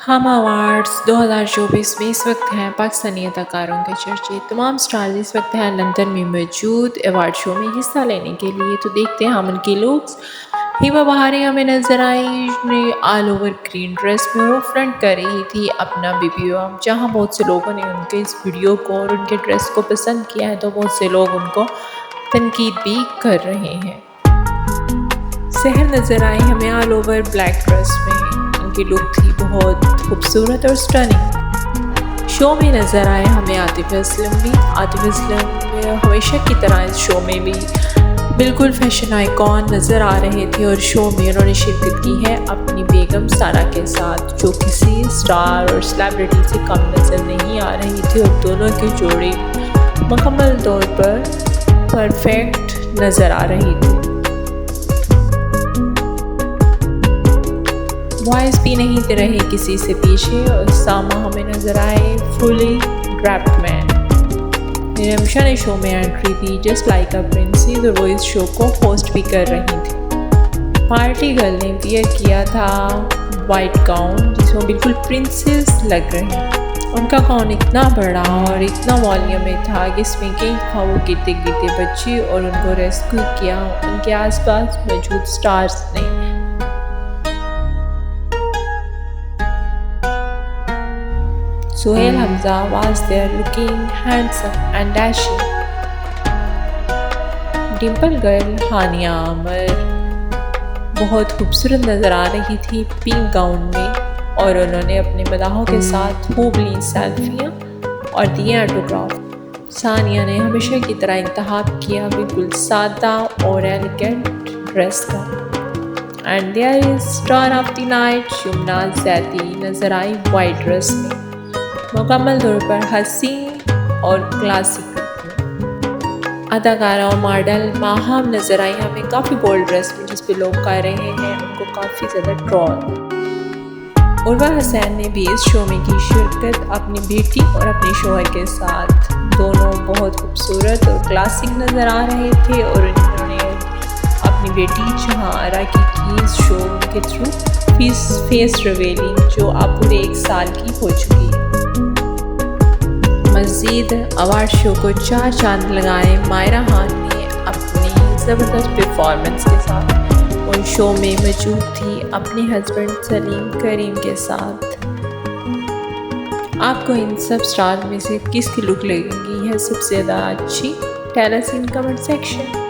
हम अवार्ड्स 2024 में इस वक्त हैं पाकिस्तानी अदाकारों के चर्चे। तमाम स्टार्स इस वक्त हैं लंदन में मौजूद अवार्ड शो में हिस्सा लेने के लिए। तो देखते हैं हम उनके लुक्स। हिबा बहारी हमें नजर आई ऑल ओवर ग्रीन ड्रेस में, वो फ्रंट कर रही थी अपना BBO, जहाँ बहुत से लोगों ने उनके इस वीडियो को और उनके ड्रेस को पसंद किया है, तो बहुत से लोग उनको तनकीद भी कर रहे हैं। सहर नजर आई हमें ऑल ओवर ब्लैक ड्रेस में, उनकी लुक थी बहुत खूबसूरत और स्टनिंग। शो में नज़र आए हमें आतिफ असलम भी। आतिफ असलम हमेशा की तरह इस शो में भी बिल्कुल फैशन आइकॉन नज़र आ रहे थे और शो में उन्होंने शिरकत की है अपनी बेगम सारा के साथ, जो किसी स्टार और सेलिब्रिटी से कम नज़र नहीं आ रही थी और दोनों की जोड़ी मुकम्मल तौर पर परफेक्ट नज़र आ रही थी। वॉइस भी नहीं रहे किसी से पीछे और सामा हमें नजर आए फुली ड्रैप्ड मैन। निरमशा ने शो में entry the just like a princess और वो इस शो को होस्ट भी कर रही थी। पार्टी गर्ल ने वियर किया था वाइट गाउन जिसमें बिल्कुल प्रिंसेस लग रही। उनका गाउन इतना बड़ा और इतना वॉल्यूम में था कि इसमें कई था वो गिरते गिरते बच्चे और उनको रेस्क्यू किया उनके आसपास मौजूद स्टार्स ने। Suhail Hamza was there looking handsome and dashing. Dimple girl Hania Aamir बहुत खूबसूरत नज़र आ रही थी पिंक गाउन में और उन्होंने अपने मदाहों के साथ खूब ली सेल्फियाँ और दिए ऑटोग्राफ। सानिया ने हमेशा की तरह इंतखाब किया बिल्कुल सादा और एलिगेंट ड्रेस का। And there is star of the night Yamuna Zaidi नज़र आई वाइट ड्रेस में, मुकम्मल तौर पर हसीन और क्लासिक। अदाकारा और मॉडल माहम नज़र आई हमें काफ़ी बोल्ड ड्रेस में, जिस पे लोग कर रहे हैं उनको काफ़ी ज़्यादा ट्रोल। उर्वा हसैन ने भी इस शो में की शिरकत अपनी बेटी और अपने शोहर के साथ। दोनों बहुत खूबसूरत और क्लासिक नज़र आ रहे थे और उन्होंने अपनी बेटी जहां आरा की इस शो के थ्रू फेस रिवीलिंग जो अब पूरे 1 साल की हो चुकी है। मज़ीद अवार्ड शो को 4 चांद लगाए मायरा खान ने अपनी ज़बरदस्त परफॉर्मेंस के साथ और शो में मौजूद थी अपने हस्बैंड सलीम करीम के साथ। आपको इन सब स्टार में से किसकी लुक लगेगी है सबसे ज़्यादा अच्छी? Tell us in comment section.